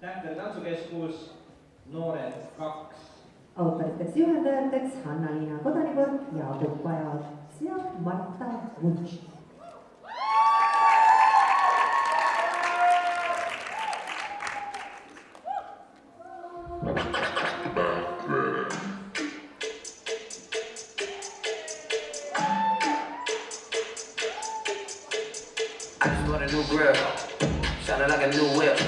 Tähtel tantsukeskus Noored 2. autoriteks juhendajateks Hanna-Liina Kodanipõrk, Jaagup Pajats ja Marta Vunš. Shining like a new whip.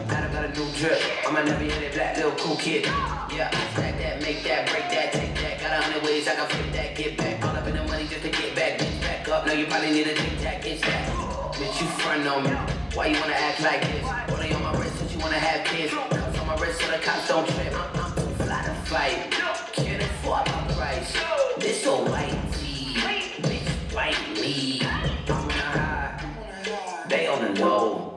Now I got a new drip. I'm a never hit black little cool kid. Yeah, stack that, make that, break that, take that. Got 100 ways I can flip that, get back. All up in the money just to get back, bitch, back up. Now you probably need a tic tac, it's that. Bitch, you front on me. Why you wanna act like this? Only on my wrist, since you wanna have kids. Cuffs on my wrist so the cops don't trip. I'm too fly to fight. Can't afford my price. This so white tee, bitch, bite me. I'm on a high, they on the low.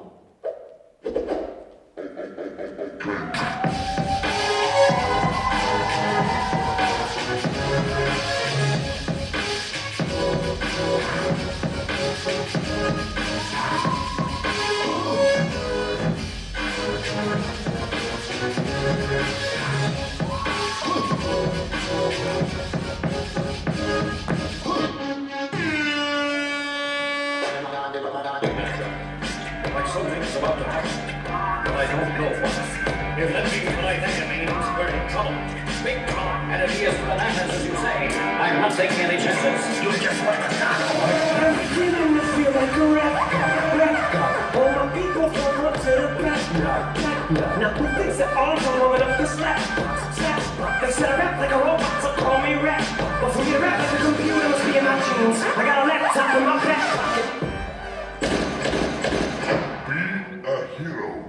Like something's about to happen, but I don't know what. If that means what I think it means, we're in trouble. Big trouble. And if he is bananas, as you say, I'm not taking any chances. You just like a I'm beginning to feel like a rap god. All my people from up to the back. Now who thinks that all of them warming up the slap? They said I rap like a robot, so call me rap. But for me to rap like a computer must be in my jeans. I got a laptop in my back pocket. A hero.